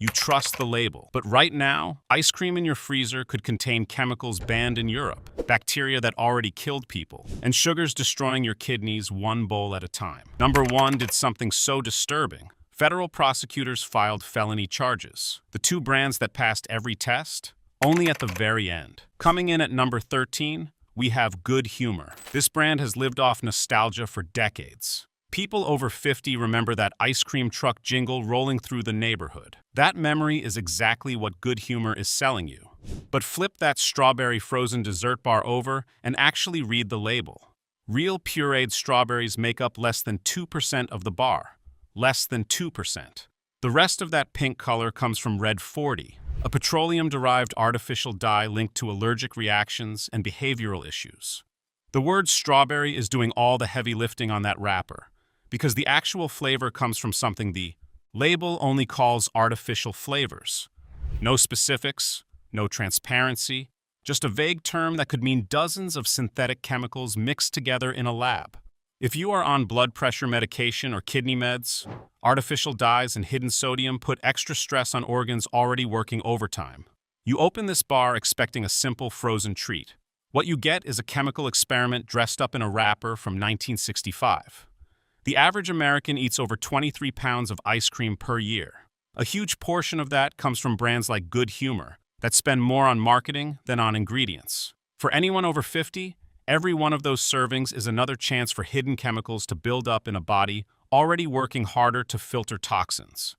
You trust the label. But right now, ice cream in your freezer could contain chemicals banned in Europe, bacteria that already killed people, and sugars destroying your kidneys one bowl at a time. Number 1 did something so disturbing. Federal prosecutors filed felony charges. The 2 brands that passed every test, only at the very end. Coming in at number 13, we have Good Humor. This brand has lived off nostalgia for decades. People over 50 remember that ice cream truck jingle rolling through the neighborhood. That memory is exactly what Good Humor is selling you. But flip that strawberry frozen dessert bar over and actually read the label. Real pureed strawberries make up less than 2% of the bar. Less than 2%. The rest of that pink color comes from Red 40, a petroleum-derived artificial dye linked to allergic reactions and behavioral issues. The word strawberry is doing all the heavy lifting on that wrapper, because the actual flavor comes from something the label only calls artificial flavors. No specifics, no transparency, just a vague term that could mean dozens of synthetic chemicals mixed together in a lab. If you are on blood pressure medication or kidney meds, artificial dyes and hidden sodium put extra stress on organs already working overtime. You open this bar expecting a simple frozen treat. What you get is a chemical experiment dressed up in a wrapper from 1965. The average American eats over 23 pounds of ice cream per year. A huge portion of that comes from brands like Good Humor that spend more on marketing than on ingredients. For anyone over 50, every one of those servings is another chance for hidden chemicals to build up in a body already working harder to filter toxins.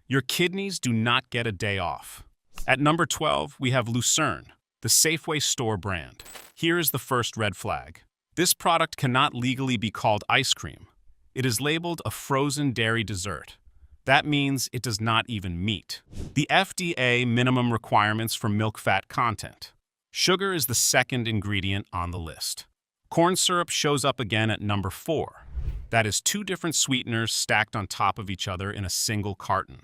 Your kidneys do not get a day off. At number 12, we have Lucerne, the Safeway store brand. Here is the first red flag. This product cannot legally be called ice cream. It is labeled a frozen dairy dessert. That means it does not even meet the FDA minimum requirements for milk fat content. Sugar is the second ingredient on the list. Corn syrup shows up again at number 4. That is 2 different sweeteners stacked on top of each other in a single carton.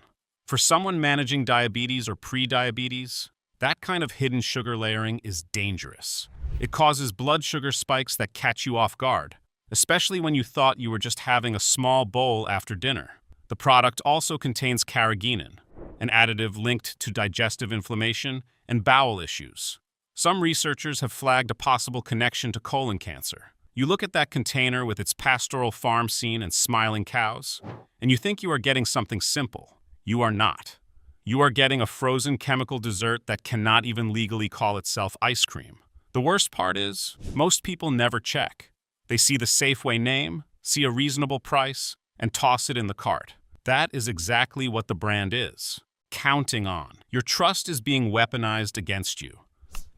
For someone managing diabetes or pre-diabetes, that kind of hidden sugar layering is dangerous. It causes blood sugar spikes that catch you off guard, especially when you thought you were just having a small bowl after dinner. The product also contains carrageenan, an additive linked to digestive inflammation and bowel issues. Some researchers have flagged a possible connection to colon cancer. You look at that container with its pastoral farm scene and smiling cows, and you think you are getting something simple. You are not. You are getting a frozen chemical dessert that cannot even legally call itself ice cream. The worst part is, most people never check. They see the Safeway name, see a reasonable price, and toss it in the cart. That is exactly what the brand is. Counting on. Your trust is being weaponized against you.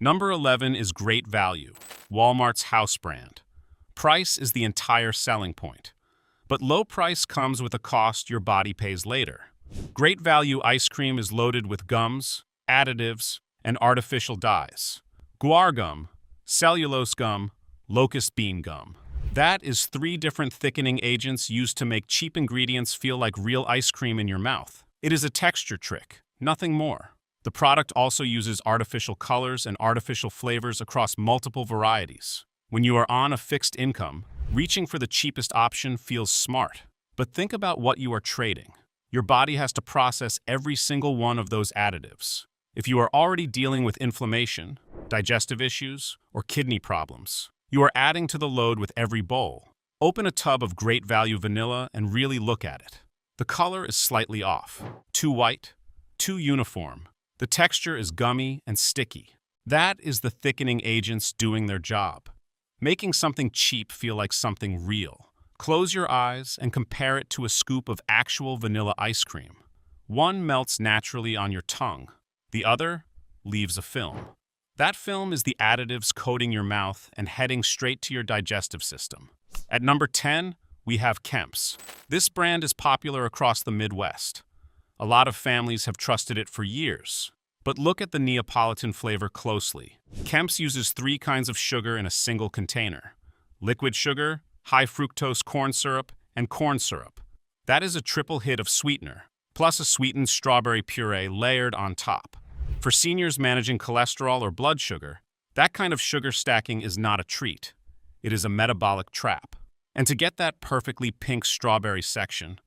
Number 11 is Great Value, Walmart's house brand. Price is the entire selling point. But low price comes with a cost your body pays later. Great Value ice cream is loaded with gums, additives, and artificial dyes. Guar gum, cellulose gum, locust bean gum. That is 3 different thickening agents used to make cheap ingredients feel like real ice cream in your mouth. It is a texture trick, nothing more. The product also uses artificial colors and artificial flavors across multiple varieties. When you are on a fixed income, reaching for the cheapest option feels smart. But think about what you are trading. Your body has to process every single one of those additives. If you are already dealing with inflammation, digestive issues, or kidney problems, you are adding to the load with every bowl. Open a tub of Great Value vanilla and really look at it. The color is slightly off. Too white, too uniform. The texture is gummy and sticky. That is the thickening agents doing their job, making something cheap feel like something real. Close your eyes and compare it to a scoop of actual vanilla ice cream. One melts naturally on your tongue. The other leaves a film. That film is the additives coating your mouth and heading straight to your digestive system. At number 10, we have Kemp's. This brand is popular across the Midwest. A lot of families have trusted it for years. But look at the Neapolitan flavor closely. Kemp's uses 3 kinds of sugar in a single container: liquid sugar, high fructose corn syrup, and corn syrup. That is a triple hit of sweetener, plus a sweetened strawberry puree layered on top. For seniors managing cholesterol or blood sugar, that kind of sugar stacking is not a treat. It is a metabolic trap. And to get that perfectly pink strawberry section,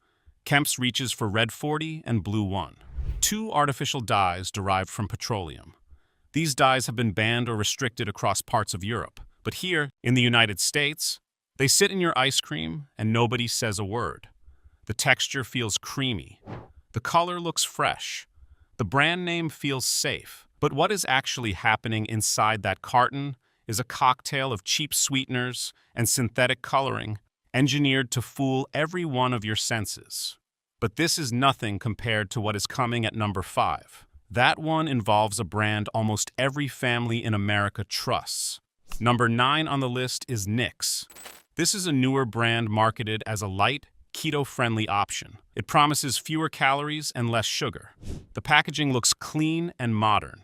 Kemp's reaches for Red 40 and Blue 1. 2 artificial dyes derived from petroleum. These dyes have been banned or restricted across parts of Europe, but here, in the United States, they sit in your ice cream and nobody says a word. The texture feels creamy. The color looks fresh. The brand name feels safe. But what is actually happening inside that carton is a cocktail of cheap sweeteners and synthetic coloring engineered to fool every one of your senses. But this is nothing compared to what is coming at number 5. That one involves a brand almost every family in America trusts. Number 9 on the list is Nix. This is a newer brand marketed as a light, keto-friendly option. It promises fewer calories and less sugar. The packaging looks clean and modern,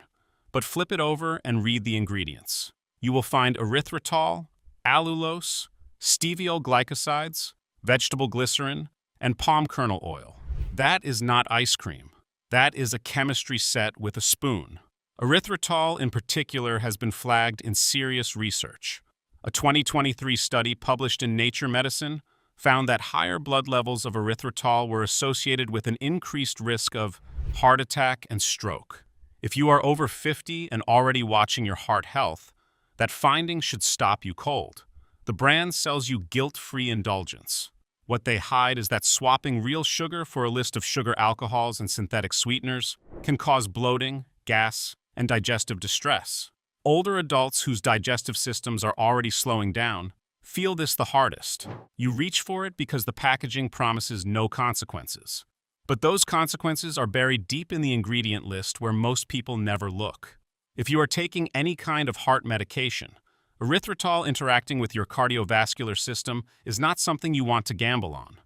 but flip it over and read the ingredients. You will find erythritol, allulose, steviol glycosides, vegetable glycerin, and palm kernel oil. That is not ice cream. That is a chemistry set with a spoon. Erythritol in particular has been flagged in serious research. A 2023 study published in Nature Medicine found that higher blood levels of erythritol were associated with an increased risk of heart attack and stroke. If you are over 50 and already watching your heart health, that finding should stop you cold. The brand sells you guilt-free indulgence. What they hide is that swapping real sugar for a list of sugar alcohols and synthetic sweeteners can cause bloating, gas, and digestive distress. Older adults whose digestive systems are already slowing down feel this the hardest. You reach for it because the packaging promises no consequences. But those consequences are buried deep in the ingredient list where most people never look. If you are taking any kind of heart medication, erythritol interacting with your cardiovascular system is not something you want to gamble on.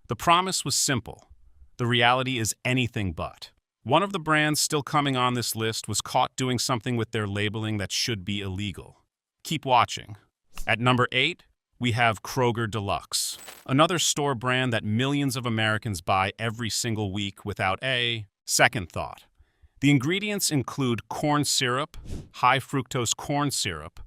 The promise was simple. The reality is anything but. One of the brands still coming on this list was caught doing something with their labeling that should be illegal. Keep watching. At number 8, we have Kroger Deluxe, another store brand that millions of Americans buy every single week without a second thought. The ingredients include corn syrup, high fructose corn syrup,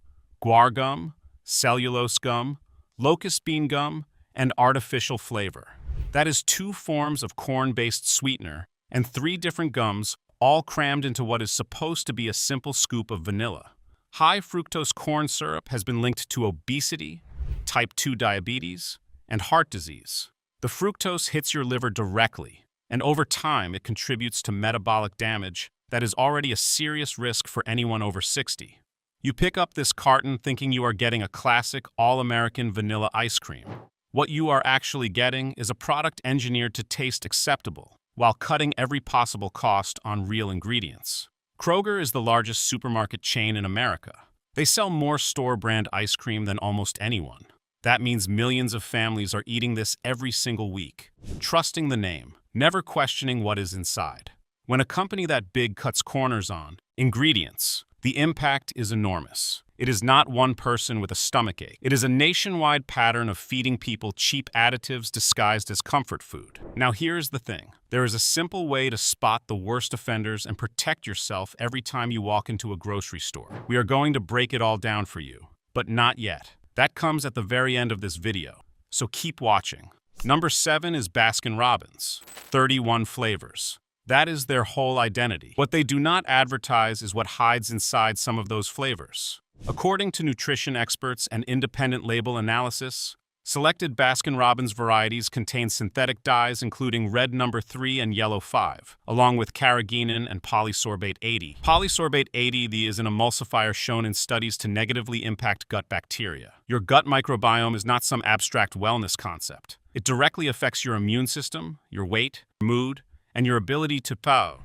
guar gum, cellulose gum, locust bean gum, and artificial flavor. That is 2 forms of corn-based sweetener and 3 different gums, all crammed into what is supposed to be a simple scoop of vanilla. High fructose corn syrup has been linked to obesity, type 2 diabetes, and heart disease. The fructose hits your liver directly, and over time it contributes to metabolic damage that is already a serious risk for anyone over 60. You pick up this carton thinking you are getting a classic all-American vanilla ice cream. What you are actually getting is a product engineered to taste acceptable, while cutting every possible cost on real ingredients. Kroger is the largest supermarket chain in America. They sell more store-brand ice cream than almost anyone. That means millions of families are eating this every single week, trusting the name, never questioning what is inside. When a company that big cuts corners on ingredients, the impact is enormous. It is not one person with a stomachache. It is a nationwide pattern of feeding people cheap additives disguised as comfort food. Now here's the thing. There is a simple way to spot the worst offenders and protect yourself every time you walk into a grocery store. We are going to break it all down for you, but not yet. That comes at the very end of this video, so keep watching. Number 7 is Baskin-Robbins, 31 flavors. That is their whole identity. What they do not advertise is what hides inside some of those flavors. According to nutrition experts and independent label analysis, selected Baskin-Robbins varieties contain synthetic dyes including red number 3 and yellow 5, along with carrageenan and polysorbate 80. Polysorbate 80 is an emulsifier shown in studies to negatively impact gut bacteria. Your gut microbiome is not some abstract wellness concept. It directly affects your immune system, your weight, mood, and your ability to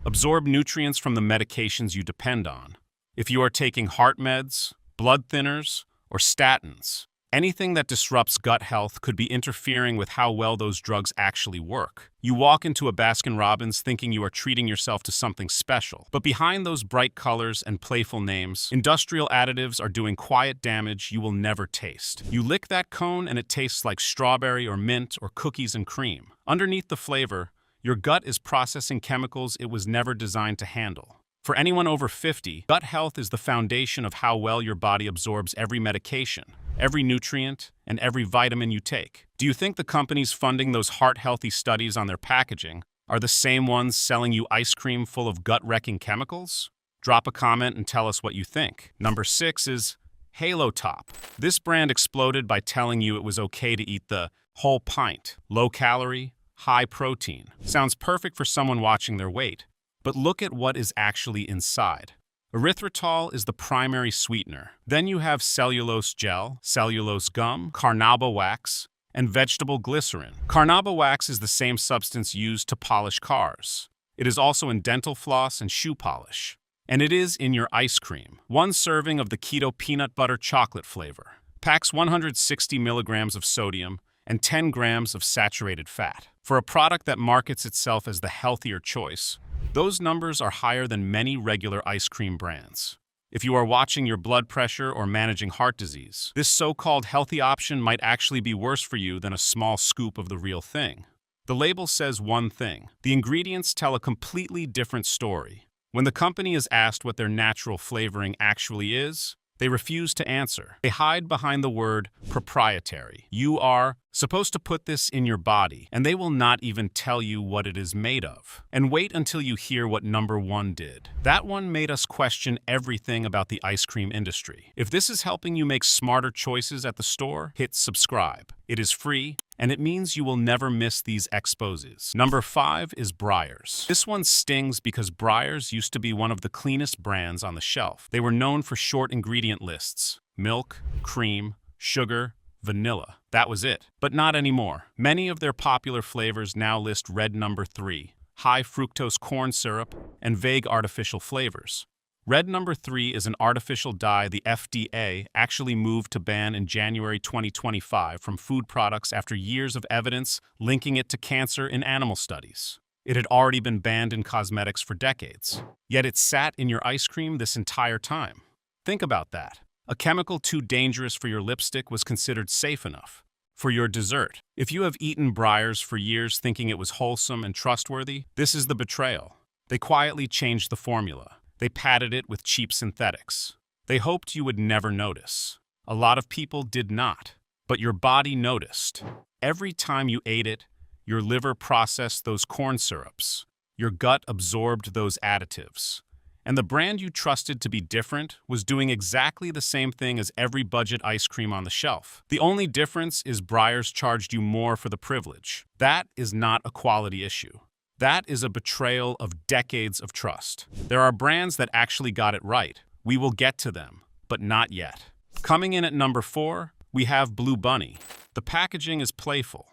absorb nutrients from the medications you depend on. If you are taking heart meds, blood thinners, or statins, anything that disrupts gut health could be interfering with how well those drugs actually work. You walk into a Baskin-Robbins thinking you are treating yourself to something special, but behind those bright colors and playful names, industrial additives are doing quiet damage you will never taste. You lick that cone and it tastes like strawberry or mint or cookies and cream. Underneath the flavor, your gut is processing chemicals it was never designed to handle. For anyone over 50, gut health is the foundation of how well your body absorbs every medication, every nutrient, and every vitamin you take. Do you think the companies funding those heart-healthy studies on their packaging are the same ones selling you ice cream full of gut-wrecking chemicals? Drop a comment and tell us what you think. Number 6 is Halo Top. This brand exploded by telling you it was okay to eat the whole pint. Low calorie, high protein. Sounds perfect for someone watching their weight. But look at what is actually inside. Erythritol is the primary sweetener. Then you have cellulose gel, cellulose gum, carnauba wax, and vegetable glycerin. Carnauba wax is the same substance used to polish cars. It is also in dental floss and shoe polish. And it is in your ice cream. One serving of the keto peanut butter chocolate flavor packs 160 milligrams of sodium and 10 grams of saturated fat. For a product that markets itself as the healthier choice, those numbers are higher than many regular ice cream brands. If you are watching your blood pressure or managing heart disease, this so-called healthy option might actually be worse for you than a small scoop of the real thing. The label says one thing. The ingredients tell a completely different story. When the company is asked what their natural flavoring actually is, they refuse to answer. They hide behind the word proprietary. You are supposed to put this in your body, and they will not even tell you what it is made of. And wait until you hear what number 1 did. That one made us question everything about the ice cream industry. If this is helping you make smarter choices at the store, hit subscribe. It is free, and it means you will never miss these exposes. Number 5 is Breyers. This one stings because Breyers used to be one of the cleanest brands on the shelf. They were known for short ingredient lists: milk, cream, sugar, vanilla. That was it. But not anymore. Many of their popular flavors now list red number 3, high fructose corn syrup, and vague artificial flavors. Red number 3 is an artificial dye the FDA actually moved to ban in January 2025 from food products after years of evidence linking it to cancer in animal studies. It had already been banned in cosmetics for decades, yet it sat in your ice cream this entire time. Think about that. A chemical too dangerous for your lipstick was considered safe enough. For your dessert, if you have eaten Breyers for years thinking it was wholesome and trustworthy, this is the betrayal. They quietly changed the formula. They padded it with cheap synthetics. They hoped you would never notice. A lot of people did not, but your body noticed. Every time you ate it, your liver processed those corn syrups. Your gut absorbed those additives. And the brand you trusted to be different was doing exactly the same thing as every budget ice cream on the shelf. The only difference is Breyers charged you more for the privilege. That is not a quality issue. That is a betrayal of decades of trust. There are brands that actually got it right. We will get to them, but not yet. Coming in at number 4, we have Blue Bunny. The packaging is playful.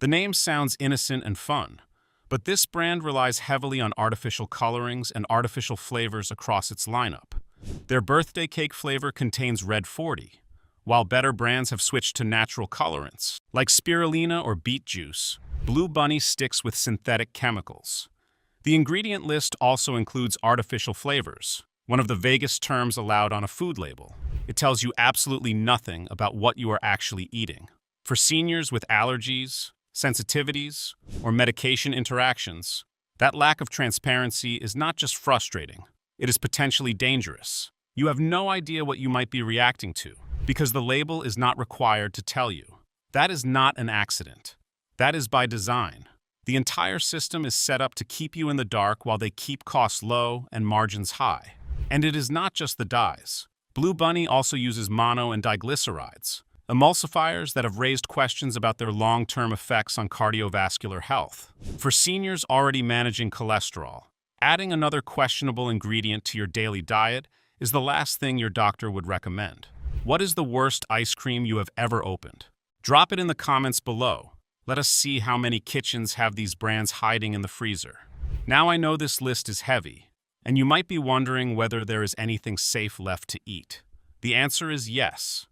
The name sounds innocent and fun, but this brand relies heavily on artificial colorings and artificial flavors across its lineup. Their birthday cake flavor contains red 40, while better brands have switched to natural colorants, like spirulina or beet juice. Blue Bunny sticks with synthetic chemicals. The ingredient list also includes artificial flavors, one of the vaguest terms allowed on a food label. It tells you absolutely nothing about what you are actually eating. For seniors with allergies, sensitivities, or medication interactions, that lack of transparency is not just frustrating, it is potentially dangerous. You have no idea what you might be reacting to, because the label is not required to tell you. That is not an accident. That is by design. The entire system is set up to keep you in the dark while they keep costs low and margins high. And it is not just the dyes. Blue Bunny also uses mono and diglycerides, emulsifiers that have raised questions about their long-term effects on cardiovascular health. For seniors already managing cholesterol, adding another questionable ingredient to your daily diet is the last thing your doctor would recommend. What is the worst ice cream you have ever opened? Drop it in the comments below. Let us see how many kitchens have these brands hiding in the freezer. Now I know this list is heavy, and you might be wondering whether there is anything safe left to eat. The answer is yes.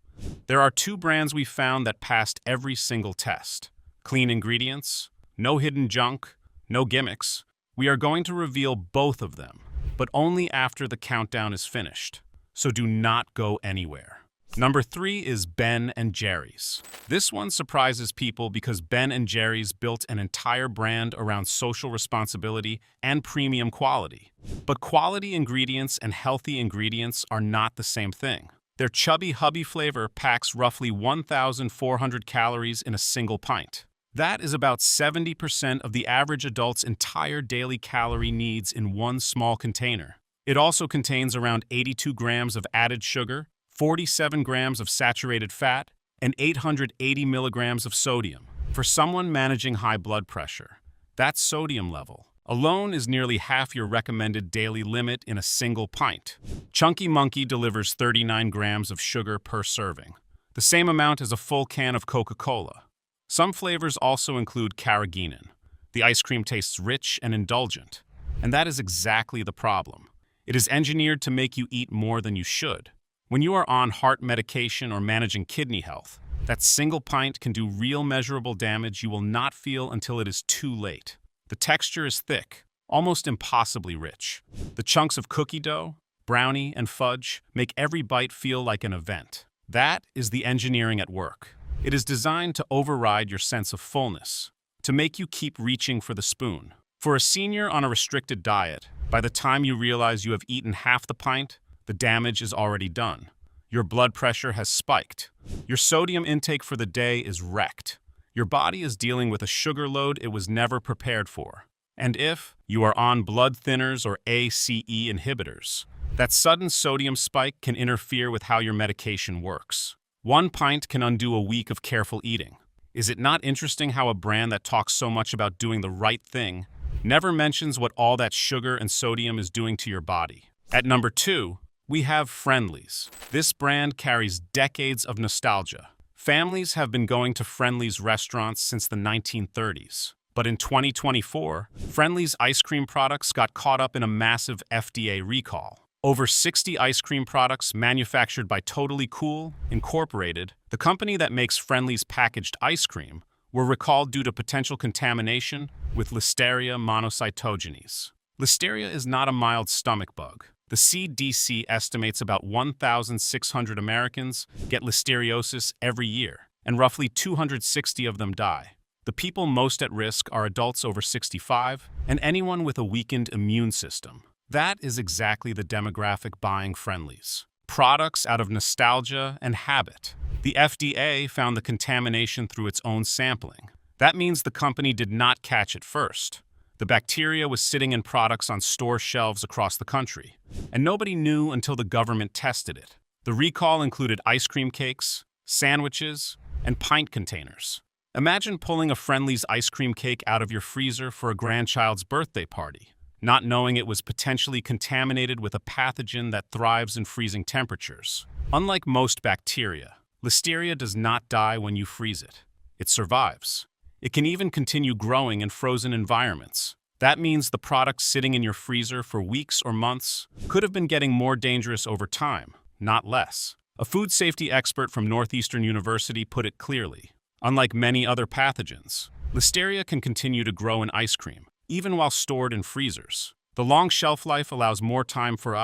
There are 2 brands we found that passed every single test. Clean ingredients, no hidden junk, no gimmicks. We are going to reveal both of them, but only after the countdown is finished. So do not go anywhere. Number 3 is Ben & Jerry's. This one surprises people because Ben & Jerry's built an entire brand around social responsibility and premium quality. But quality ingredients and healthy ingredients are not the same thing. Their chubby hubby flavor packs roughly 1,400 calories in a single pint. That is about 70% of the average adult's entire daily calorie needs in one small container. It also contains around 82 grams of added sugar, 47 grams of saturated fat, and 880 milligrams of sodium. For someone managing high blood pressure, that sodium level alone is nearly half your recommended daily limit in a single pint. Chunky Monkey delivers 39 grams of sugar per serving, the same amount as a full can of Coca-Cola. Some flavors also include carrageenan. The ice cream tastes rich and indulgent, and that is exactly the problem. It is engineered to make you eat more than you should. When you are on heart medication or managing kidney health, that single pint can do real measurable damage you will not feel until it is too late. The texture is thick, almost impossibly rich. The chunks of cookie dough, brownie, and fudge make every bite feel like an event. That is the engineering at work. It is designed to override your sense of fullness, to make you keep reaching for the spoon. For a senior on a restricted diet, by the time you realize you have eaten half the pint, the damage is already done. Your blood pressure has spiked. Your sodium intake for the day is wrecked. Your body is dealing with a sugar load it was never prepared for. And if you are on blood thinners or ACE inhibitors, that sudden sodium spike can interfere with how your medication works. One pint can undo a week of careful eating. Is it not interesting how a brand that talks so much about doing the right thing never mentions what all that sugar and sodium is doing to your body? At number 2, we have Friendly's. This brand carries decades of nostalgia. Families have been going to Friendly's restaurants since the 1930s. But in 2024, Friendly's ice cream products got caught up in a massive FDA recall. Over 60 ice cream products manufactured by Totally Cool, Incorporated, the company that makes Friendly's packaged ice cream, were recalled due to potential contamination with Listeria monocytogenes. Listeria is not a mild stomach bug. The CDC estimates about 1,600 Americans get listeriosis every year, and roughly 260 of them die. The people most at risk are adults over 65 and anyone with a weakened immune system. That is exactly the demographic buying Friendly's. Products out of nostalgia and habit. The FDA found the contamination through its own sampling. That means the company did not catch it first. The bacteria was sitting in products on store shelves across the country, and nobody knew until the government tested it. The recall included ice cream cakes, sandwiches, and pint containers. Imagine pulling a Friendly's ice cream cake out of your freezer for a grandchild's birthday party, not knowing it was potentially contaminated with a pathogen that thrives in freezing temperatures. Unlike most bacteria, Listeria does not die when you freeze it. It survives. It can even continue growing in frozen environments. That means the product sitting in your freezer for weeks or months could have been getting more dangerous over time, not less. A food safety expert from Northeastern University put it clearly. Unlike many other pathogens, Listeria can continue to grow in ice cream, even while stored in freezers. The long shelf life allows more time for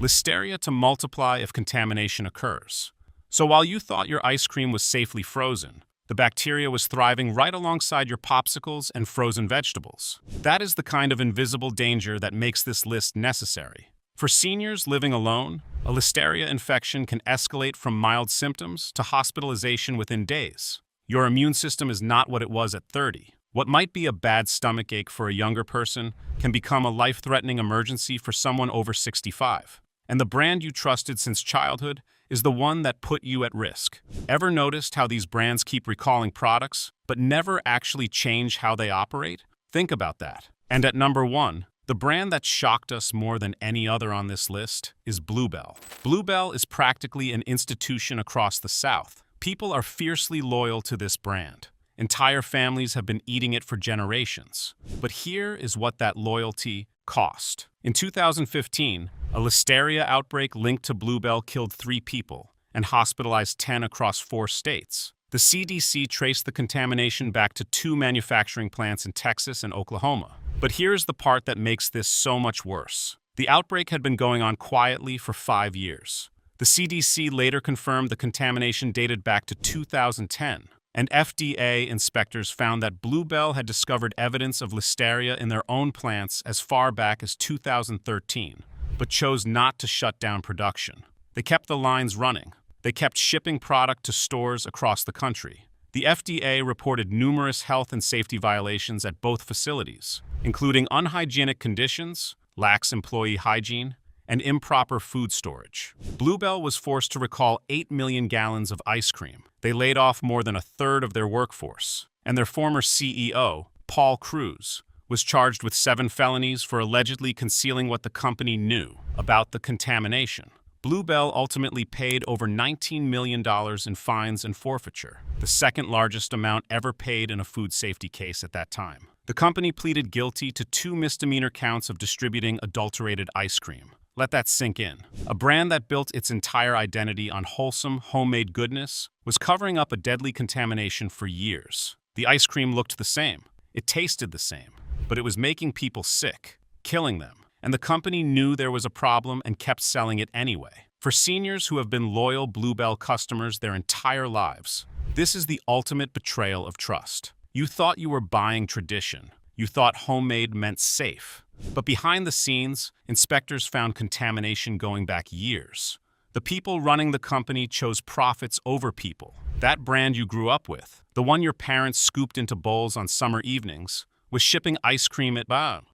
Listeria to multiply if contamination occurs. So while you thought your ice cream was safely frozen, the bacteria was thriving right alongside your popsicles and frozen vegetables. That is the kind of invisible danger that makes this list necessary. For seniors living alone, a Listeria infection can escalate from mild symptoms to hospitalization within days. Your immune system is not what it was at 30. What might be a bad stomachache for a younger person can become a life-threatening emergency for someone over 65. And the brand you trusted since childhood is the one that put you at risk. Ever noticed how these brands keep recalling products, but never actually change how they operate? Think about that. And at number 1, the brand that shocked us more than any other on this list is Bluebell. Bluebell is practically an institution across the South. People are fiercely loyal to this brand. Entire families have been eating it for generations. But here is what that loyalty cost. In 2015, a Listeria outbreak linked to Bluebell killed 3 people and hospitalized 10 across 4 states. The CDC traced the contamination back to 2 manufacturing plants in Texas and Oklahoma. But here's the part that makes this so much worse. The outbreak had been going on quietly for 5 years. The CDC later confirmed the contamination dated back to 2010. And FDA inspectors found that Bluebell had discovered evidence of Listeria in their own plants as far back as 2013, but chose not to shut down production. They kept the lines running. They kept shipping product to stores across the country. The FDA reported numerous health and safety violations at both facilities, including unhygienic conditions, lax employee hygiene, and improper food storage. Bluebell was forced to recall 8 million gallons of ice cream. They laid off more than a third of their workforce, and their former CEO, Paul Cruz, was charged with 7 felonies for allegedly concealing what the company knew about the contamination. Bluebell ultimately paid over $19 million in fines and forfeiture, the second largest amount ever paid in a food safety case at that time. The company pleaded guilty to 2 misdemeanor counts of distributing adulterated ice cream. Let that sink in. A brand that built its entire identity on wholesome, homemade goodness was covering up a deadly contamination for years. The ice cream looked the same. It tasted the same. But it was making people sick, killing them. And the company knew there was a problem and kept selling it anyway. For seniors who have been loyal Bluebell customers their entire lives, this is the ultimate betrayal of trust. You thought you were buying tradition. You thought homemade meant safe. But behind the scenes, inspectors found contamination going back years. The people running the company chose profits over people. That brand you grew up with, the one your parents scooped into bowls on summer evenings, was shipping ice cream it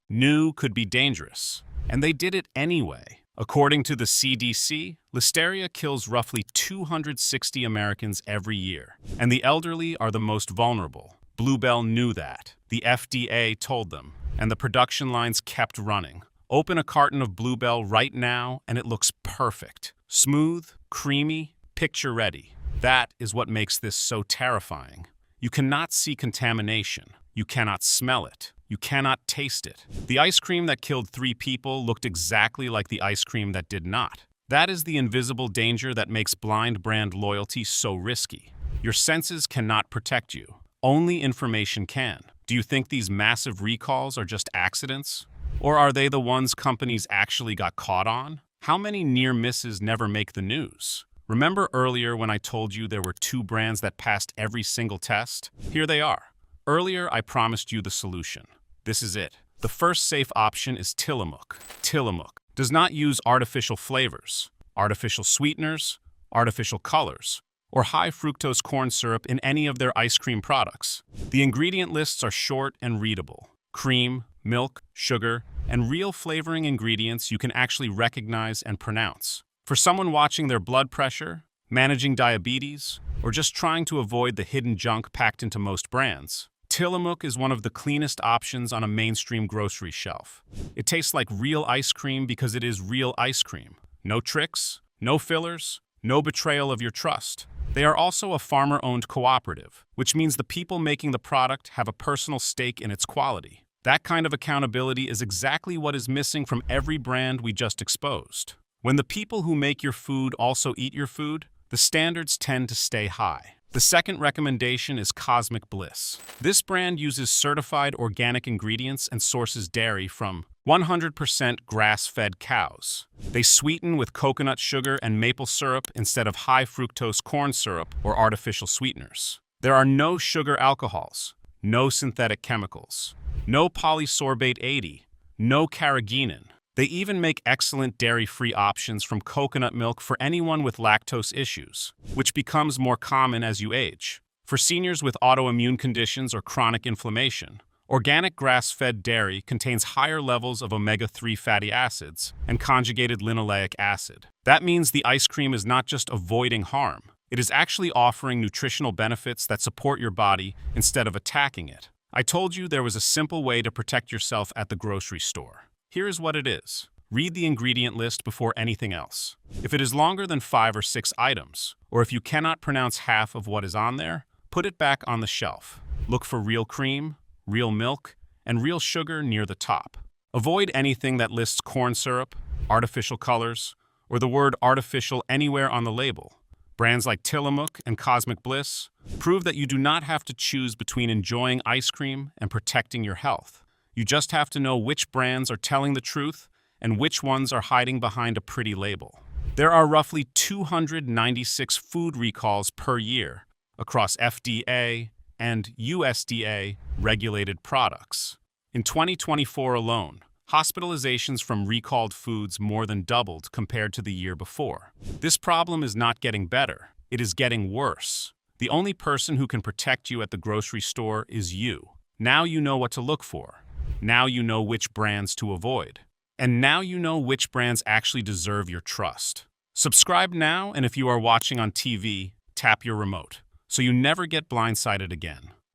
knew could be dangerous. And they did it anyway. According to the CDC, listeria kills roughly 260 Americans every year, and the elderly are the most vulnerable. Bluebell knew that. The FDA told them, and the production lines kept running. Open a carton of Bluebell right now, and it looks perfect. Smooth, creamy, picture-ready. That is what makes this so terrifying. You cannot see contamination. You cannot smell it. You cannot taste it. The ice cream that killed 3 people looked exactly like the ice cream that did not. That is the invisible danger that makes blind brand loyalty so risky. Your senses cannot protect you. Only information can. Do you think these massive recalls are just accidents? Or are they the ones companies actually got caught on? How many near misses never make the news? Remember earlier when I told you there were 2 brands that passed every single test? Here they are. Earlier, I promised you the solution. This is it. The first safe option is Tillamook. Tillamook does not use artificial flavors, artificial sweeteners, artificial colors, or high fructose corn syrup in any of their ice cream products. The ingredient lists are short and readable. Cream, milk, sugar, and real flavoring ingredients you can actually recognize and pronounce. For someone watching their blood pressure, managing diabetes, or just trying to avoid the hidden junk packed into most brands, Tillamook is one of the cleanest options on a mainstream grocery shelf. It tastes like real ice cream because it is real ice cream. No tricks, no fillers, no betrayal of your trust. They are also a farmer-owned cooperative, which means the people making the product have a personal stake in its quality. That kind of accountability is exactly what is missing from every brand we just exposed. When the people who make your food also eat your food, the standards tend to stay high. The second recommendation is Cosmic Bliss. This brand uses certified organic ingredients and sources dairy from 100% grass-fed cows. They sweeten with coconut sugar and maple syrup instead of high fructose corn syrup or artificial sweeteners. There are no sugar alcohols, no synthetic chemicals, no polysorbate 80, no carrageenan. They even make excellent dairy-free options from coconut milk for anyone with lactose issues, which becomes more common as you age. For seniors with autoimmune conditions or chronic inflammation, organic grass-fed dairy contains higher levels of omega-3 fatty acids and conjugated linoleic acid. That means the ice cream is not just avoiding harm, it is actually offering nutritional benefits that support your body instead of attacking it. I told you there was a simple way to protect yourself at the grocery store. Here is what it is. Read the ingredient list before anything else. If it is longer than 5 or 6 items, or if you cannot pronounce half of what is on there, put it back on the shelf. Look for real cream, real milk, and real sugar near the top. Avoid anything that lists corn syrup, artificial colors, or the word artificial anywhere on the label. Brands like Tillamook and Cosmic Bliss prove that you do not have to choose between enjoying ice cream and protecting your health. You just have to know which brands are telling the truth and which ones are hiding behind a pretty label. There are roughly 296 food recalls per year across FDA and USDA regulated products. In 2024 alone, hospitalizations from recalled foods more than doubled compared to the year before. This problem is not getting better, it is getting worse. The only person who can protect you at the grocery store is you. Now you know what to look for. Now you know which brands to avoid. And now you know which brands actually deserve your trust. Subscribe now, and if you are watching on TV, tap your remote, so you never get blindsided again.